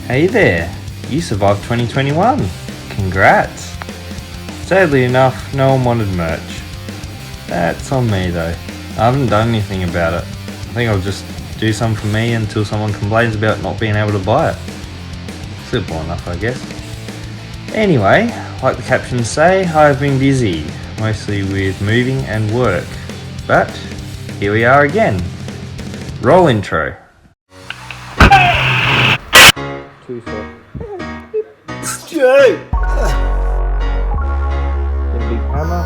Hey there, you survived 2021. Congrats. Sadly enough, no one wanted merch. That's on me though. I haven't done anything about it. I think I'll just do some for me until someone complains about not being able to buy it. Simple enough, I guess. Anyway, like the captions say, I've been busy, mostly with moving and work. But here we are again. Roll intro. Joe! Get a big hammer.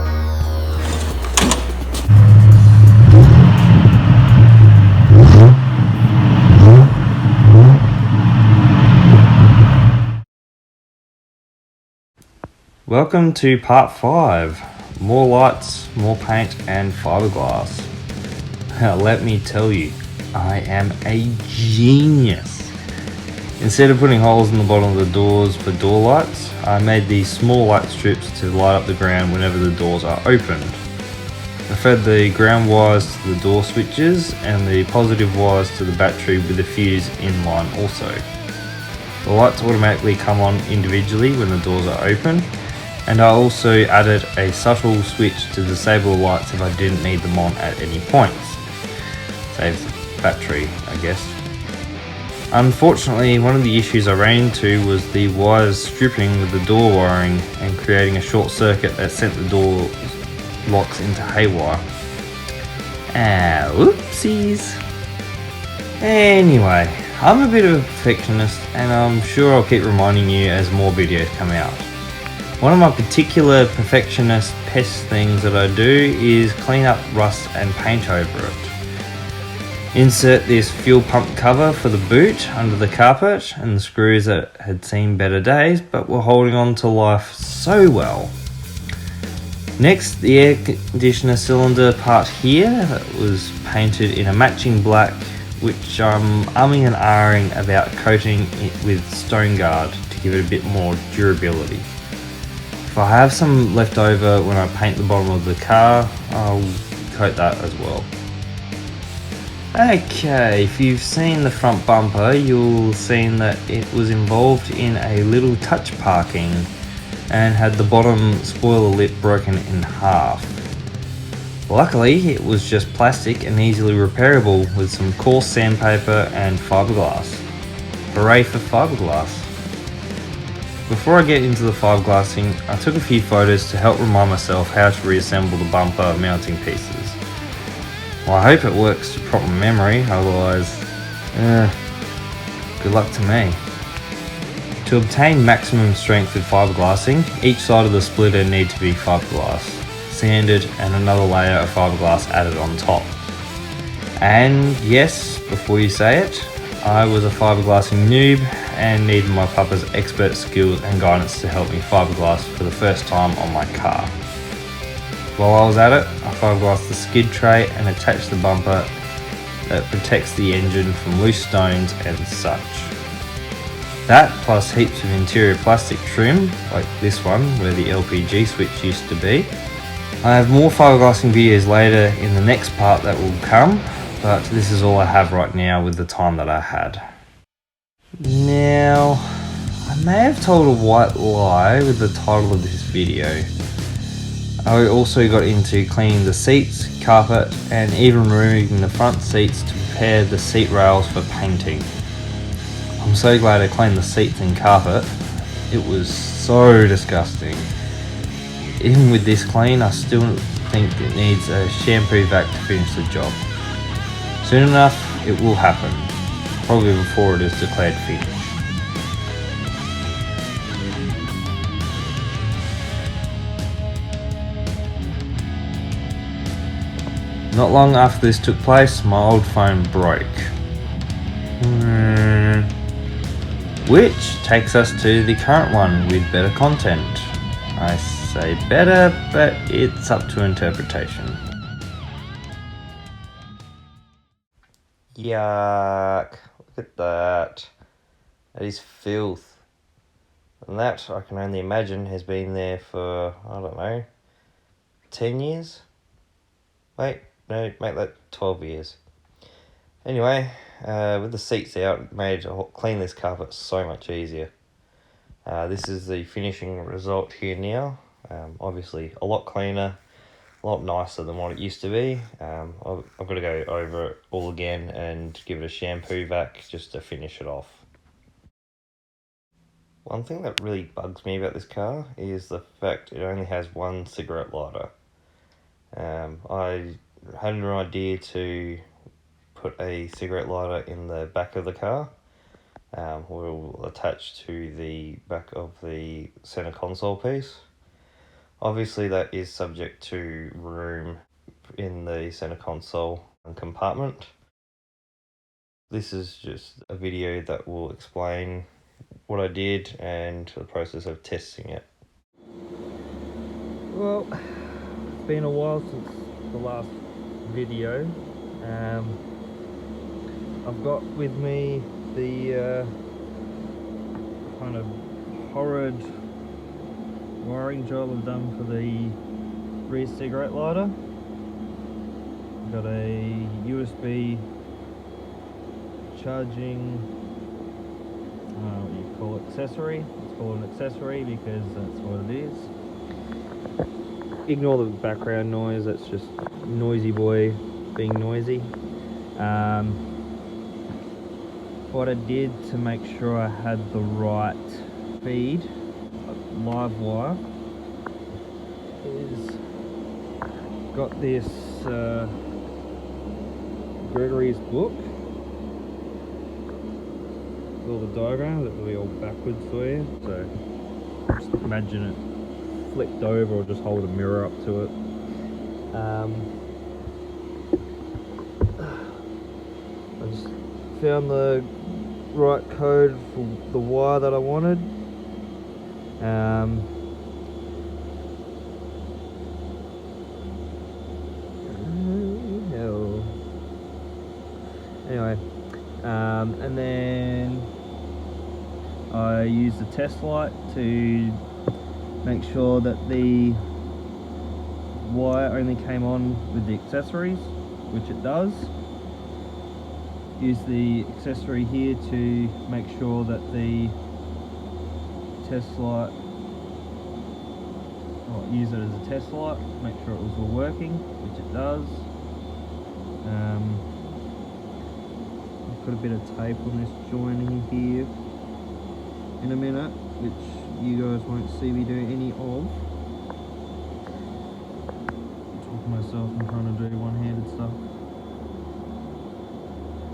Welcome to part 5. More lights, more paint and fiberglass. Let me tell you, I am a genius. Instead of putting holes in the bottom of the doors for door lights, I made these small light strips to light up the ground whenever the doors are opened. I fed the ground wires to the door switches and the positive wires to the battery with the fuse in line also. The lights automatically come on individually when the doors are open, and I also added a subtle switch to disable the lights if I didn't need them on at any points. Saves the battery, I guess. Unfortunately, one of the issues I ran into was the wires stripping with the door wiring and creating a short circuit that sent the door locks into haywire. Oopsies. Anyway, I'm a bit of a perfectionist and I'm sure I'll keep reminding you as more videos come out. One of my particular perfectionist pest things that I do is clean up rust and paint over it. Insert this fuel pump cover for the boot under the carpet and the screws that had seen better days but were holding on to life so well. Next, the air conditioner cylinder part here that was painted in a matching black, which I'm umming and ahhing about coating it with stone guard to give it a bit more durability. If I have some left over when I paint the bottom of the car, I'll coat that as well. Okay, if you've seen the front bumper, you'll seen that it was involved in a little touch parking and had the bottom spoiler lip broken in half. Luckily, it was just plastic and easily repairable with some coarse sandpaper and fiberglass. Hooray for fiberglass! Before I get into the fiberglassing, I took a few photos to help remind myself how to reassemble the bumper mounting pieces. Well, I hope it works to proper memory, otherwise, good luck to me. To obtain maximum strength with fiberglassing, each side of the splitter need to be fiberglass, sanded and another layer of fiberglass added on top. And yes, before you say it, I was a fiberglassing noob and needed my papa's expert skills and guidance to help me fiberglass for the first time on my car. While I was at it, I fiberglassed the skid tray and attached the bumper that protects the engine from loose stones and such. That plus heaps of interior plastic trim, like this one where the LPG switch used to be. I have more fiberglassing videos later in the next part that will come, but this is all I have right now with the time that I had. Now, I may have told a white lie with the title of this video. I also got into cleaning the seats, carpet, and even removing the front seats to prepare the seat rails for painting. I'm so glad I cleaned the seats and carpet. It was so disgusting. Even with this clean, I still think it needs a shampoo vac to finish the job. Soon enough, it will happen, probably before it is declared finished. Not long after this took place, my old phone broke. Which takes us to the current one with better content. I say better, but it's up to interpretation. Yuck, look at that. That is filth. And that, I can only imagine, has been there for, I don't know, 10 years? Wait, no, make that 12 years. Anyway, with the seats out, it made to clean this carpet so much easier. This is the finishing result here now. Obviously a lot cleaner, a lot nicer than what it used to be. I've got to go over it all again and give it a shampoo vac just to finish it off. One thing that really bugs me about this car is the fact it only has one cigarette lighter. I had an idea to put a cigarette lighter in the back of the car, will attach to the back of the center console piece. Obviously that is subject to room in the center console compartment. This is just a video that will explain what I did and the process of testing it. Well, it's been a while since the last video. I've got with me the kind of horrid wiring job I've done for the rear cigarette lighter. I've got a USB charging, I don't know what you call it, accessory. Let's call it an accessory because that's what it is. Ignore the background noise, that's just noisy boy being noisy. What I did to make sure I had the right feed, live wire, is got this Gregory's book with all the diagrams. It will be all backwards for you, so just imagine it flipped over or just hold a mirror up to it. I just found the right code for the wire that I wanted. Anyway, and then I used the test light to make sure that the wire only came on with the accessories, which it does. Use the accessory here to make sure that the test light, use it as a test light, make sure it was all working, which it does. I've put a bit of tape on this joining here in a minute, which you guys won't see me do any of. Talking myself and trying to do one-handed stuff.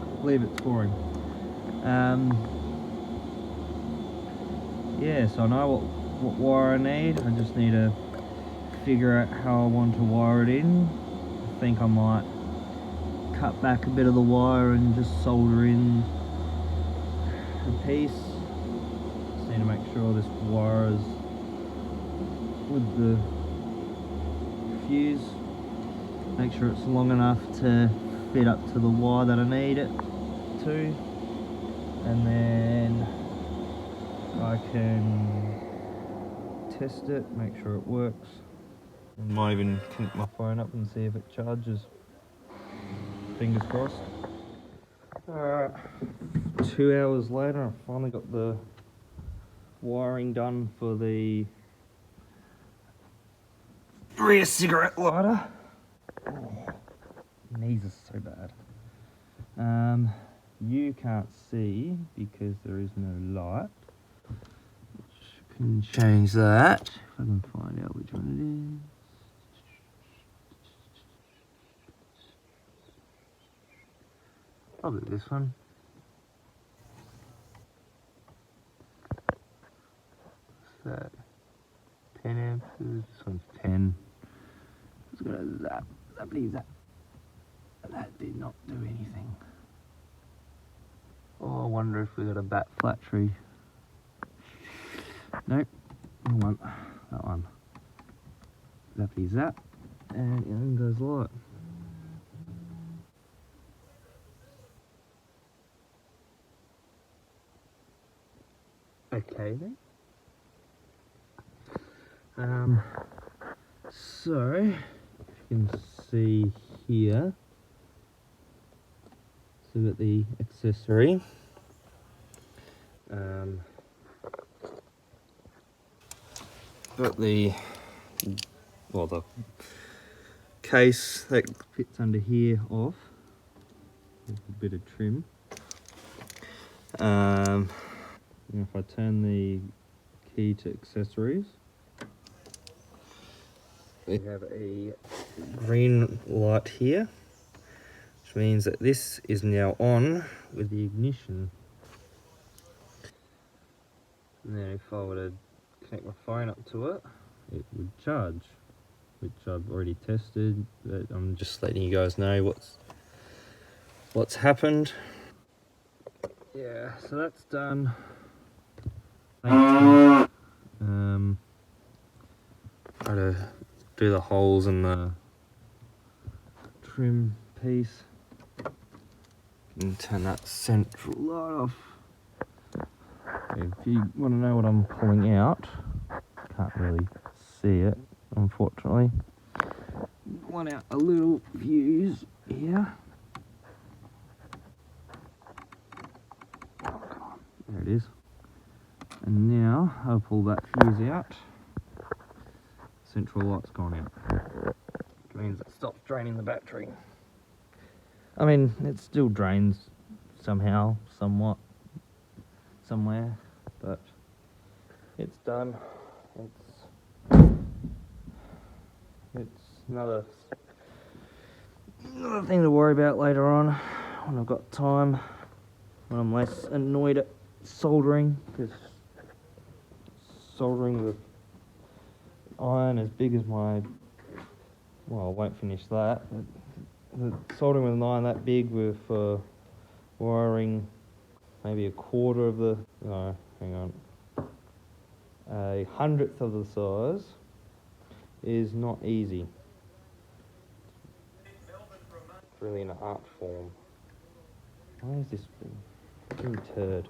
I believe it's boring. Yeah, so I know what wire I need. I just need to figure out how I want to wire it in. I think I might cut back a bit of the wire and just solder in a piece. Just need to make sure this wire is with the fuse. Make sure it's long enough to fit up to the wire that I need it to, and then I can test it, make sure it works. I might even connect my phone up and see if it charges. Fingers crossed. Alright, 2 hours later, I finally got the wiring done for the rear cigarette lighter. Oh, knees are so bad. You can't see because there is no light. Can change that if I can find out which one it is. Probably this one. What's that? 10 amps. This one's 10. Let's go to zap. Zappity zap. That did not do anything. Oh, I wonder if we got a bat flat tree. Nope. Wrong one. That one. Zappity zap. And in goes light. Okay then. So if you can see here, it's So we've got the accessory. Got the case that fits under here off with a bit of trim. And if I turn the key to accessories, we have a green light here, which means that this is now on with the ignition. And then if I were to connect my phone up to it, it would charge, which I've already tested, but I'm just letting you guys know what's happened. Yeah, so that's done. Thanks. Try to do the holes in the trim piece and turn that central light off. If you want to know what I'm pulling out, can't really see it, unfortunately. One out a little fuse here. There it is. And now I'll pull that fuse out. Central light's gone out. Which means it stops draining the battery. I mean, it still drains somehow, somewhat, somewhere, but it's done. It's another thing to worry about later on when I've got time, when I'm less annoyed at soldering, because soldering with iron as big as my, well, I won't finish that, but soldering with an iron that big with wiring maybe a quarter of the, no, hang on, a 100th of the size is not easy. It's really an art form. Why is this fucking turd?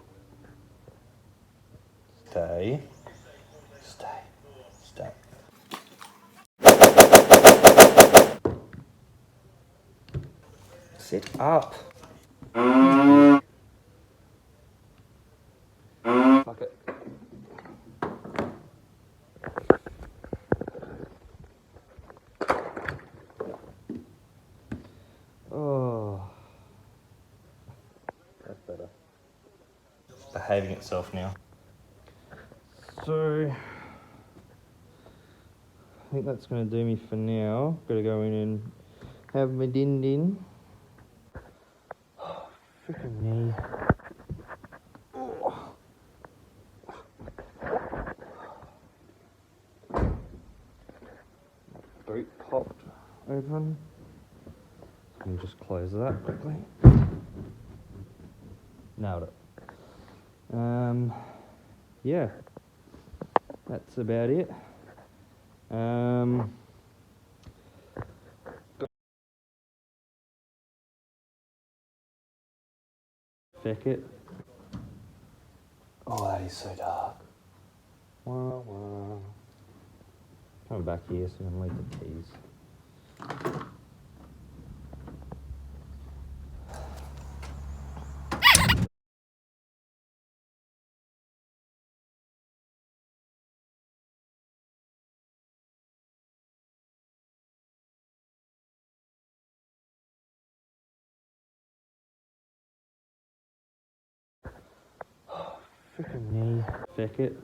Stay. Sit up. Fuck it. Oh. That's better. Behaving itself now. So, I think that's going to do me for now. Gotta go in and have my din. Oh, freaking knee. Oh. Boot popped open. Let me just close that quickly. Nailed it. Yeah, that's about it. Feck it. Oh, that is so dark. Wah, wah. Come back here so I can leave the keys. Freaking knee. Feck it.